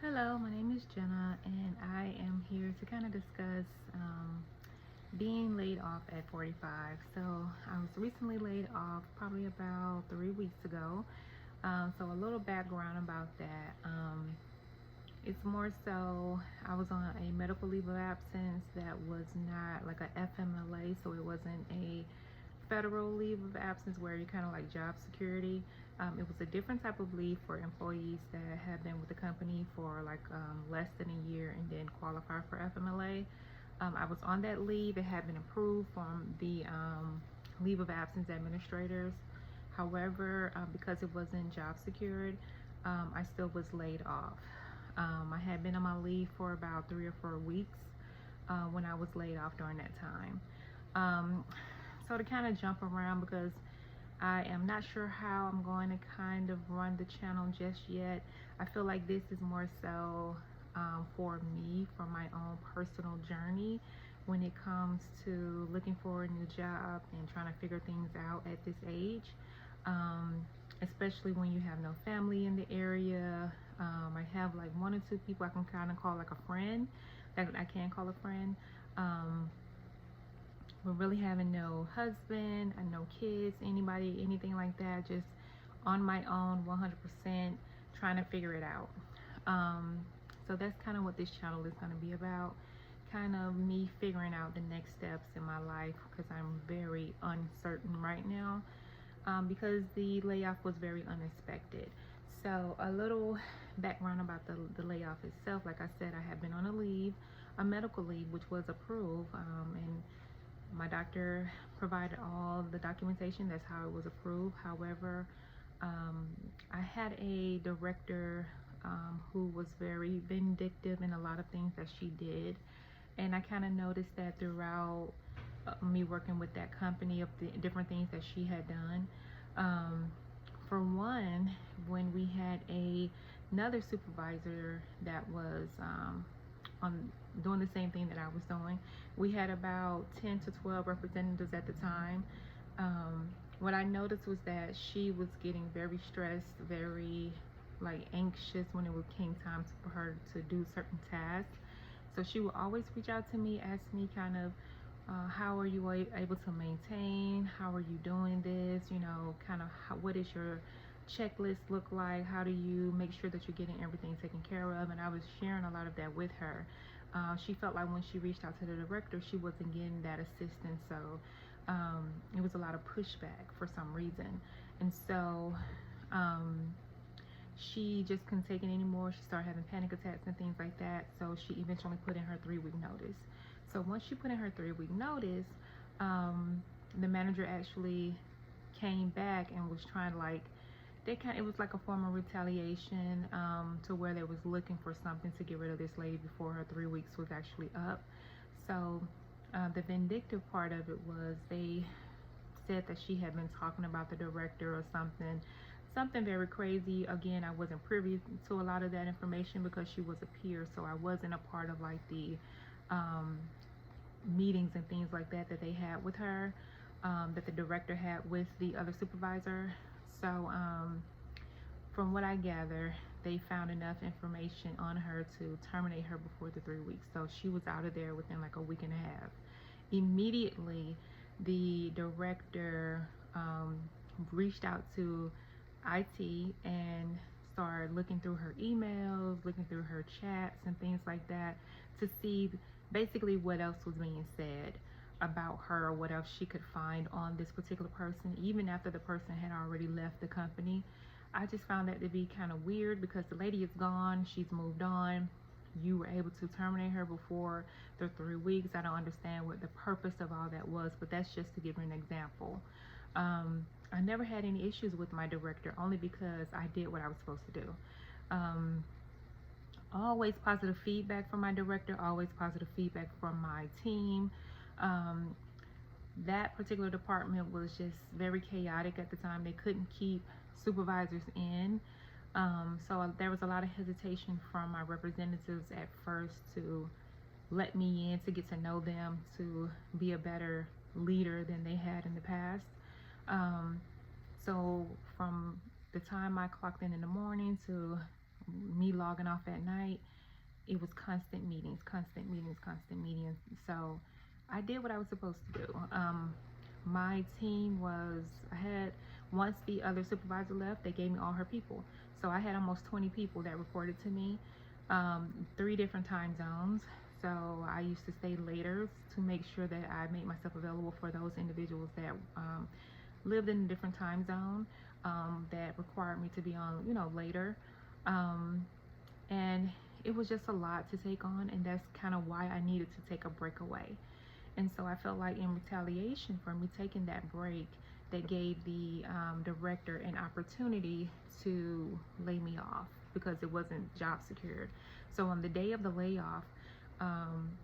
Hello, my name is Jenna, and I am here to kind of discuss being laid off at 45. So, I was recently laid off probably about 3 weeks ago. So, a little background about that. It's more so I was on a medical leave of absence that was not like a FMLA, so it wasn't a federal leave of absence where you kind of like job security. It was a different type of leave for employees that have been with the company for like less than a year and then qualify for FMLA. I was on that leave. It had been approved from the leave of absence administrators. However, because it wasn't job secured, I still was laid off. I had been on my leave for about 3 or 4 weeks when I was laid off during that time. Um, so to kind of jump around because I am not sure how I'm going to kind of run the channel just yet. I feel like this is more so for me, for my own personal journey when it comes to looking for a new job and trying to figure things out at this age. Um, Especially when you have no family in the area. I have like one or two people I can kind of call like a friend, that I can call a friend. We're really having no husband and no kids, anybody, anything like that. Just on my own, 100%, trying to figure it out. Um, so that's kind of what this channel is going to be about. Kind of me figuring out the next steps in my life because I'm very uncertain right now because the layoff was very unexpected. So a little background about the layoff itself. Like I said, I have been on a leave, a medical leave, which was approved, and my doctor provided all the documentation. That's how it was approved. However, um, I had a director who was very vindictive in a lot of things that she did, and I kind of noticed that throughout me working with that company of the different things that she had done. Um, for one, when we had another supervisor that was on doing the same thing that I was doing, we had about 10 to 12 representatives at the time. What I noticed was that she was getting very stressed, very like anxious when it came time for her to do certain tasks. So she would always reach out to me, ask me kind of, how are you able to maintain? How are you doing this? You know, kind of what is your checklist look like? How do you make sure that you're getting everything taken care of? And I was sharing a lot of that with her. She felt like when she reached out to the director, she wasn't getting that assistance. So it was a lot of pushback for some reason. And so she just couldn't take it anymore. She started having panic attacks and things like that. So she eventually put in her 3-week notice. So once she put in her 3-week notice, the manager actually came back and was trying to like, it was like a form of retaliation, to where they was looking for something to get rid of this lady before her 3 weeks was actually up. So the vindictive part of it was they said that she had been talking about the director or something very crazy. Again, I wasn't privy to a lot of that information because she was a peer, so I wasn't a part of like the meetings and things like that that they had with her, that the director had with the other supervisor. So from what I gather, they found enough information on her to terminate her before the 3 weeks. So she was out of there within like a week and a half. Immediately, the director reached out to IT and started looking through her emails, looking through her chats and things like that to see basically what else was being said about her or what else she could find on this particular person, even after the person had already left the company. I just found that to be kind of weird because the lady is gone, she's moved on. You were able to terminate her before the 3 weeks. I don't understand what the purpose of all that was, but that's just to give you an example. I never had any issues with my director only because I did what I was supposed to do. Always positive feedback from my director, always positive feedback from my team. That particular department was just very chaotic at the time. They couldn't keep supervisors in. So there was a lot of hesitation from my representatives at first to let me in, to get to know them, to be a better leader than they had in the past. So from the time I clocked in the morning to me logging off at night, it was constant meetings, constant meetings, constant meetings. So I did what I was supposed to do. My team was, I had, once the other supervisor left, they gave me all her people. So I had almost 20 people that reported to me, 3 different time zones. So I used to stay later to make sure that I made myself available for those individuals that lived in a different time zone, that required me to be on, later. And it was just a lot to take on, and that's kind of why I needed to take a break away. And so I felt like in retaliation for me taking that break, that gave the director an opportunity to lay me off because it wasn't job secured. So on the day of the layoff,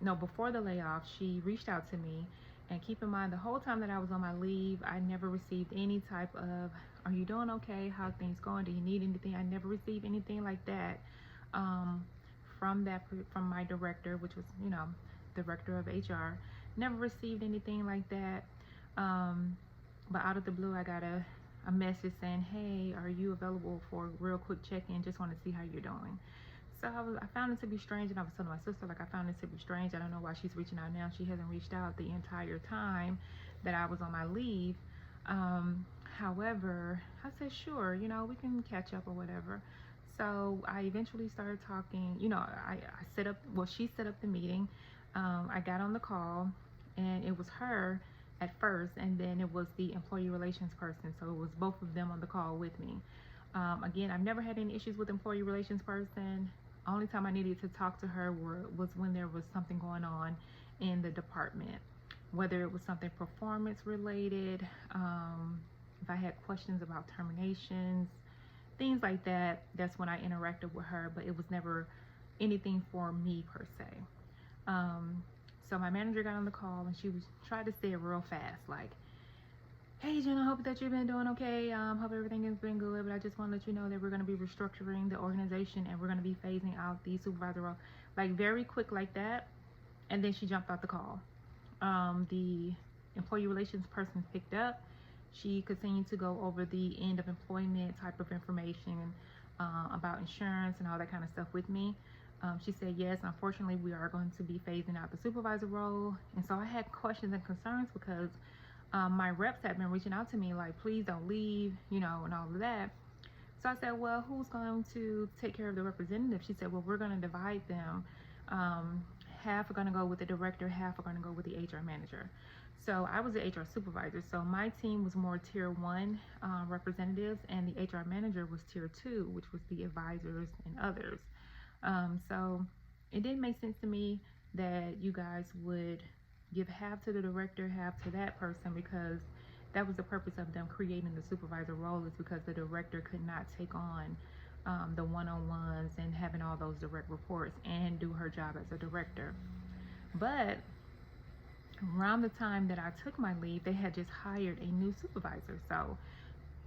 no, before the layoff, she reached out to me. And keep in mind, the whole time that I was on my leave, I never received any type of, are you doing okay? How are things going? Do you need anything? I never received anything like that from my director, which was, director of HR. Never received anything like that. But out of the blue, I got a message saying, hey, are you available for a real quick check-in? Just want to see how you're doing. So I found it to be strange, and I was telling my sister, like, I found it to be strange. I don't know why she's reaching out now. She hasn't reached out the entire time that I was on my leave. However, I said, sure, we can catch up or whatever. So I eventually started talking. I set up, well, she set up the meeting. I got on the call, and it was her at first, and then it was the employee relations person. So it was both of them on the call with me. Again, I've never had any issues with employee relations person. Only time I needed to talk to her was when there was something going on in the department, whether it was something performance related, if I had questions about terminations, things like that. That's when I interacted with her, but it was never anything for me per se. So my manager got on the call, and she was tried to say it real fast, like, hey, Jenna, hope that you've been doing okay. Hope everything has been good, but I just want to let you know that we're going to be restructuring the organization, and we're going to be phasing out the supervisor role. Like, very quick like that. And then she jumped out the call. The employee relations person picked up. She continued to go over the end of employment type of information, about insurance and all that kind of stuff with me. She said, yes, unfortunately, we are going to be phasing out the supervisor role. And so I had questions and concerns because my reps had been reaching out to me like, please don't leave, and all of that. So I said, well, who's going to take care of the representative? She said, well, we're going to divide them. Half are going to go with the director, half are going to go with the HR manager. So I was the HR supervisor. So my team was more tier 1 representatives, and the HR manager was tier 2, which was the advisors and others. So it didn't make sense to me that you guys would give half to the director, half to that person, because that was the purpose of them creating the supervisor role, is because the director could not take on the one-on-ones and having all those direct reports and do her job as a director. But around the time that I took my leave, they had just hired a new supervisor. So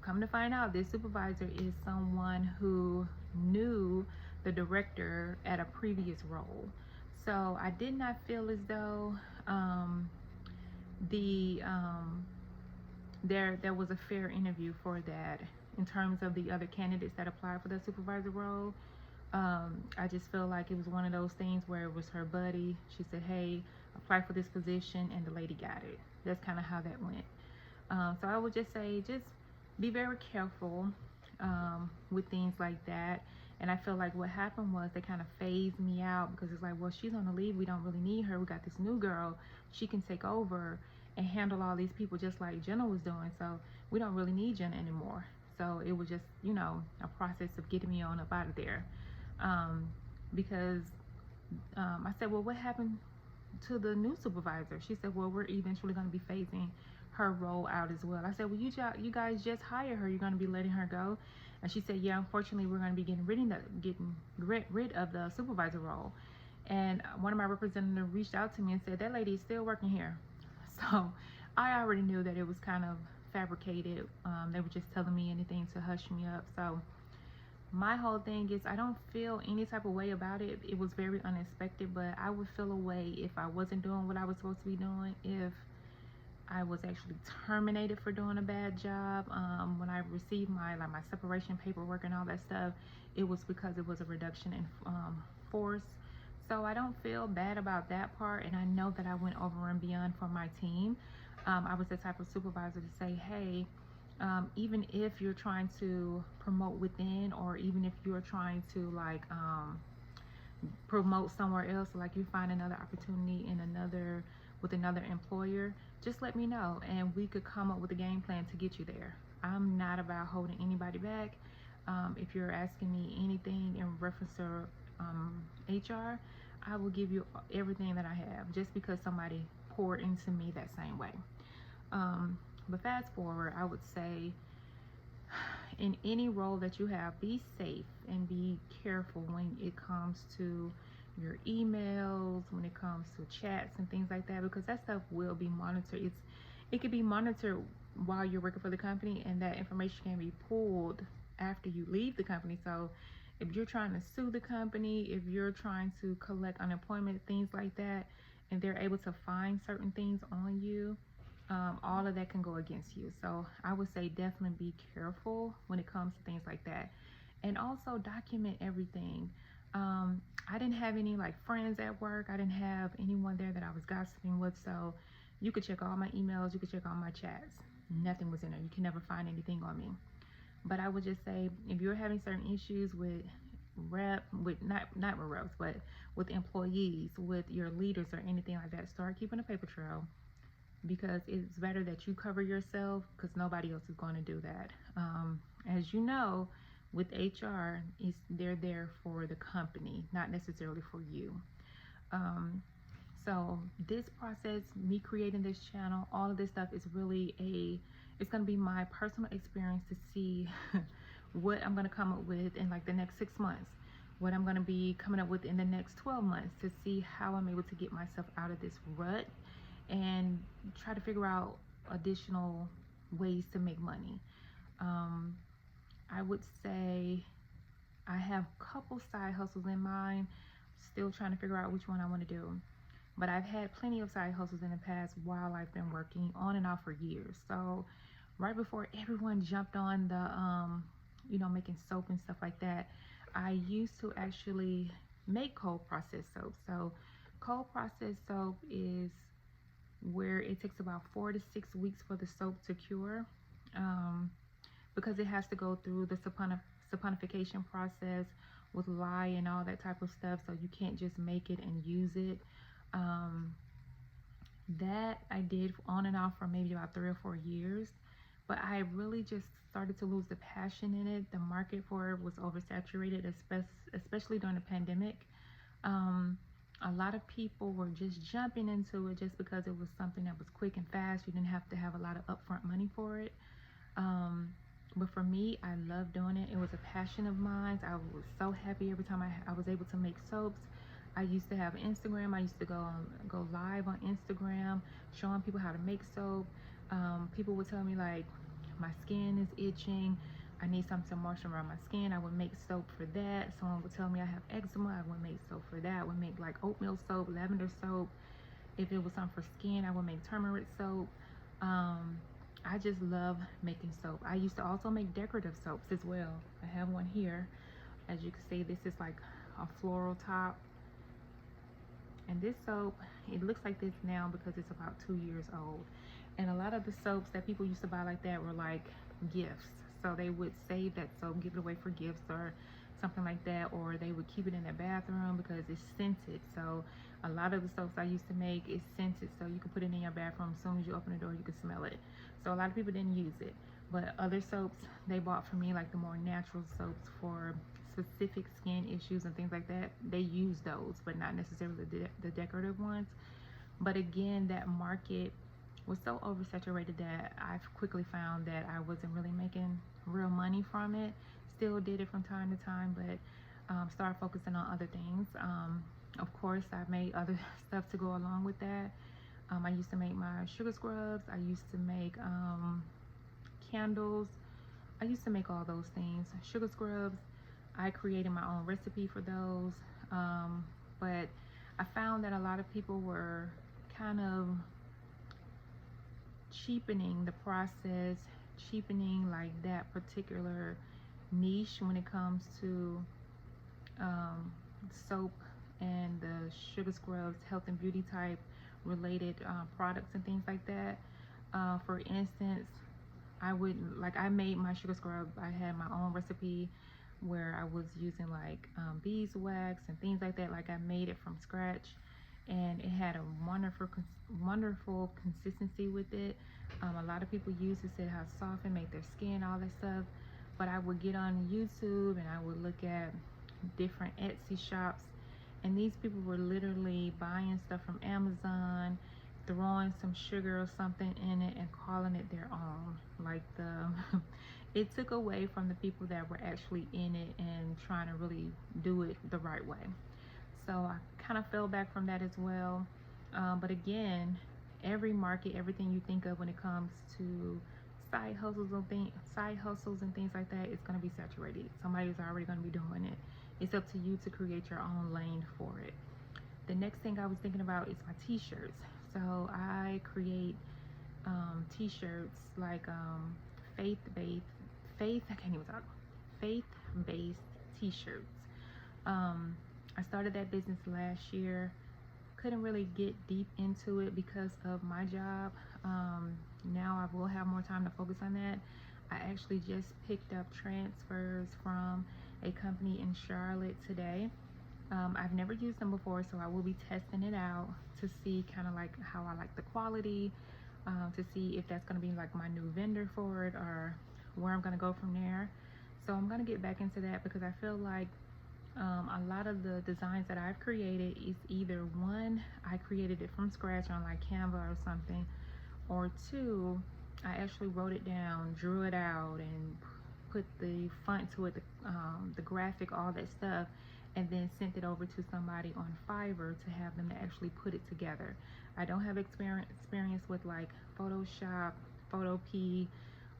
come to find out, this supervisor is someone who knew the director at a previous role. So I did not feel as though there was a fair interview for that in terms of the other candidates that applied for the supervisor role. I just feel like it was one of those things where it was her buddy. She said, hey, apply for this position, and the lady got it. That's kind of how that went. So I would just say, just be very careful with things like that. And I feel like what happened was they kind of phased me out, because it's like, well, she's on the leave, we don't really need her, we got this new girl, she can take over and handle all these people just like Jenna was doing, so we don't really need Jenna anymore. So it was just, a process of getting me on up out of there. Because I said, well, what happened to the new supervisor? She said, well, we're eventually going to be phasing her role out as well. I said, well, you guys just hired her, you're going to be letting her go? And she said, yeah, unfortunately, we're going to be getting rid of the supervisor role. And one of my representatives reached out to me and said, that lady is still working here. So I already knew that it was kind of fabricated. They were just telling me anything to hush me up. So my whole thing is, I don't feel any type of way about it. It was very unexpected, but I would feel a way if I wasn't doing what I was supposed to be doing, if I was actually terminated for doing a bad job. When I received my separation paperwork and all that stuff, it was because it was a reduction in force. So I don't feel bad about that part, and I know that I went over and beyond for my team. I was the type of supervisor to say, hey, even if you're trying to promote within, or even if you're trying to promote somewhere else, like you find another opportunity in with another employer, just let me know and we could come up with a game plan to get you there. I'm not about holding anybody back. If you're asking me anything in reference to HR, I will give you everything that I have, just because somebody poured into me that same way. But fast forward, I would say in any role that you have, be safe and be careful when it comes to your emails, when it comes to chats and things like that, because that stuff will be monitored. It could be monitored while you're working for the company, and that information can be pulled after you leave the company. So if you're trying to sue the company, if you're trying to collect unemployment, things like that, and they're able to find certain things on you, all of that can go against you. So I would say definitely be careful when it comes to things like that, and also document everything. I didn't have any friends at work. I didn't have anyone there that I was gossiping with, so you could check all my emails, you could check all my chats. Nothing was in there. You can never find anything on me. But I would just say, if you're having certain issues with not with reps, but with employees, with your leaders or anything like that, start keeping a paper trail, because it's better that you cover yourself, because nobody else is going to do that. As you know, with HR, they're there for the company, not necessarily for you. So this process, me creating this channel, all of this stuff is really it's going to be my personal experience to see what I'm going to come up with in the next 6 months, what I'm going to be coming up with in the next 12 months, to see how I'm able to get myself out of this rut and try to figure out additional ways to make money. I would say I have a couple side hustles in mind, still trying to figure out which one I want to do. But I've had plenty of side hustles in the past while I've been working on and off for years. So right before everyone jumped on the making soap and stuff like that, I used to actually make cold processed soap. So cold processed soap is where it takes about 4 to 6 weeks for the soap to cure, because it has to go through the saponification process with lye and all that type of stuff. So you can't just make it and use it. That I did on and off for maybe about 3 or 4 years, but I really just started to lose the passion in it. The market for it was oversaturated, especially during the pandemic. A lot of people were just jumping into it just because it was something that was quick and fast. You didn't have to have a lot of upfront money for it. But for me, I love doing it. It was a passion of mine. I was so happy every time I was able to make soaps. I used to have Instagram. I used to go live on Instagram showing people how to make soap. People would tell me my skin is itching, I need something to moisturize my skin. I would make soap for that. Someone would tell me I have eczema, I would make soap for that. I would make oatmeal soap, lavender soap. If it was something for skin, I would make turmeric soap. I just love making soap. I used to also make decorative soaps as well. I have one here. As you can see, this is a floral top. And this soap, it looks like this now because it's about 2 years old. And a lot of the soaps that people used to buy like that were gifts. So they would save that soap, give it away for gifts or something like that, or they would keep it in their bathroom because it's scented. So a lot of the soaps I used to make is scented, so you can put it in your bathroom. As soon as you open the door, you can smell it. So a lot of people didn't use it. But other soaps they bought for me, the more natural soaps for specific skin issues and things like that, they use those, but not necessarily the decorative ones. But again, that market was so oversaturated that I've quickly found that I wasn't really making real money from it. Still did it from time to time, but started focusing on other things. Of course, I've made other stuff to go along with that. I used to make my sugar scrubs. I used to make candles. I used to make all those things. Sugar scrubs, I created my own recipe for those. But I found that a lot of people were kind of cheapening the process, cheapening like that particular niche when it comes to soap and the sugar scrubs, health and beauty type related products and things like that. For instance, I made my sugar scrub. I had my own recipe where I was using like beeswax and things like that. Like I made it from scratch, and it had a wonderful consistency with it. A lot of people use it, said how soft it made their skin, all that stuff. But I would get on YouTube and I would look at different Etsy shops, and these people were literally buying stuff from Amazon, throwing some sugar or something in it and calling it their own. Like it took away from the people that were actually in it and trying to really do it the right way. So I kind of fell back from that as well. But again, every market, everything you think of when it comes to side hustles and things like that, it's going to be saturated. Somebody's already going to be doing it. It's up to you to create your own lane for it. The next thing I was thinking about is my t-shirts. So I create t-shirts like faith-based t-shirts. I started that business last year. Couldn't really get deep into it because of my job. Now I will have more time to focus on that. I actually just picked up transfers from a company in Charlotte today. I've never used them before, so I will be testing it out to see kind of like how I like the quality, to see if that's going to be like my new vendor for it or where I'm going to go from there. So I'm going to get back into that because I feel like a lot of the designs that I've created is either one, I created it from scratch on like Canva or something, or two, I actually wrote it down, drew it out, and put the font to it, the graphic, all that stuff, and then sent it over to somebody on Fiverr to have them to actually put it together. I don't have experience with like Photoshop, Photopea,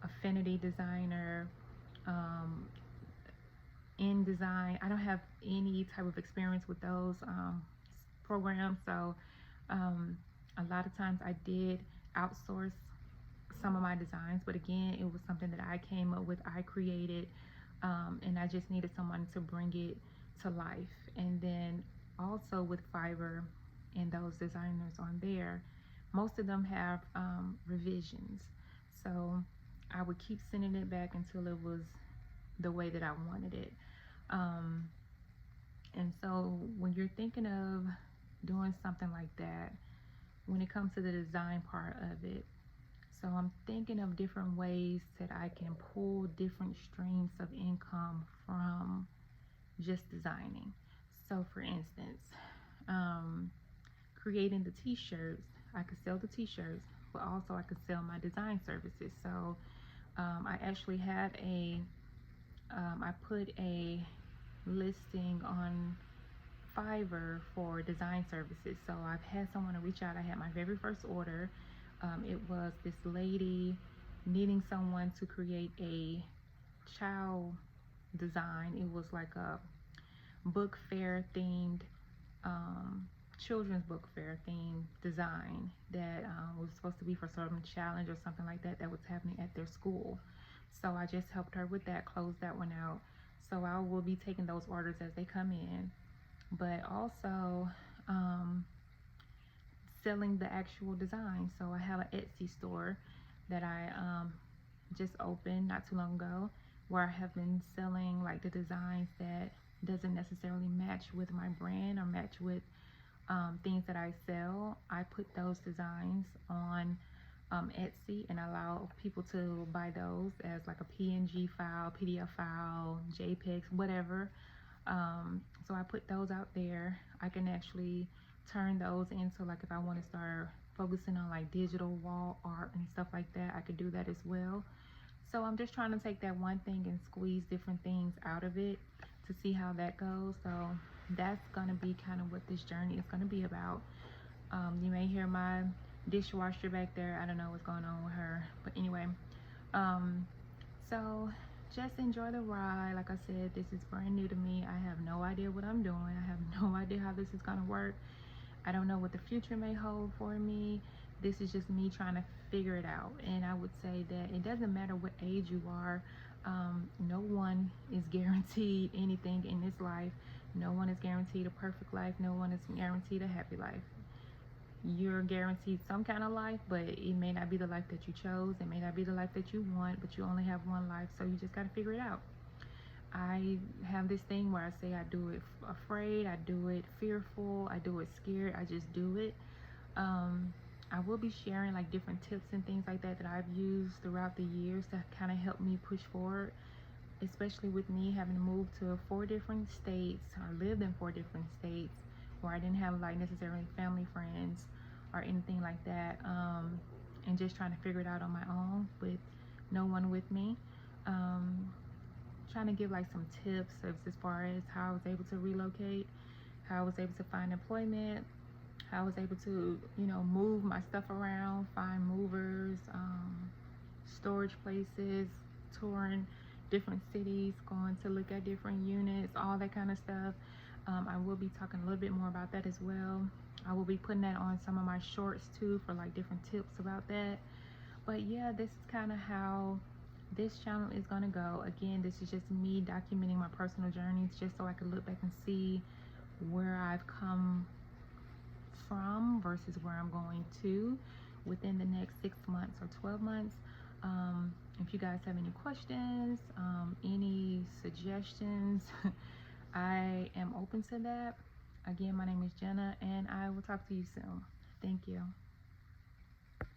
Affinity Designer, InDesign. I don't have any type of experience with those programs, so a lot of times I did outsource some of my designs, but again, it was something that I came up with, I created, and I just needed someone to bring it to life. And then also with Fiverr and those designers on there, most of them have revisions, so I would keep sending it back until it was the way that I wanted it. And so when you're thinking of doing something like that, when it comes to the design part of it, so I'm thinking of different ways that I can pull different streams of income from just designing. So for instance, creating the t-shirts, I could sell the t-shirts, but also I could sell my design services. So I actually have I put a listing on Fiverr for design services. So I've had someone to reach out. I had my very first order. It was this lady needing someone to create a child design. It was like a book fair themed, children's book fair themed design that was supposed to be for some challenge or something like that that was happening at their school. So I just helped her with that, closed that one out. So I will be taking those orders as they come in, but also selling the actual design. So I have an Etsy store that I just opened not too long ago, where I have been selling like the designs that doesn't necessarily match with my brand or match with things that I sell. I put those designs on Etsy and allow people to buy those as like a PNG file, PDF file, JPEGs, whatever. So I put those out there. I can actually turn those into, like, if I want to start focusing on like digital wall art and stuff like that, I could do that as well. So I'm just trying to take that one thing and squeeze different things out of it to see how that goes. So that's gonna be kind of what this journey is gonna be about. You may hear my dishwasher back there. I don't know what's going on with her, but anyway, so just enjoy the ride. Like I said, this is brand new to me. I have no idea what I'm doing. I have no idea how this is gonna work. I don't know what the future may hold for me. this is just me trying to figure it out. And I would say that it doesn't matter what age you are. No one is guaranteed anything in this life. No one is guaranteed a perfect life. No one is guaranteed a happy life. You're guaranteed some kind of life, but it may not be the life that you chose. It may not be the life that you want, but you only have one life, so you just got to figure it out. I have this thing where I say I do it afraid, I do it fearful, I do it scared, I just do it. I will be sharing like different tips and things like that that I've used throughout the years to kind of help me push forward, especially with me having moved to 4 different states, or lived in 4 different states where I didn't have like necessarily family, friends, or anything like that, and just trying to figure it out on my own with no one with me. Trying to give like some tips as far as how I was able to relocate, how I was able to find employment, how I was able to, move my stuff around, find movers, storage places, touring different cities, going to look at different units, all that kind of stuff. I will be talking a little bit more about that as well. I will be putting that on some of my shorts too for like different tips about that. But yeah, this is kind of how this channel is going to go. Again, this is just me documenting my personal journeys just so I can look back and see where I've come from versus where I'm going to within the next 6 months or 12 months. If you guys have any questions, any suggestions, I am open to that. Again, my name is Jenna, and I will talk to you soon. Thank you.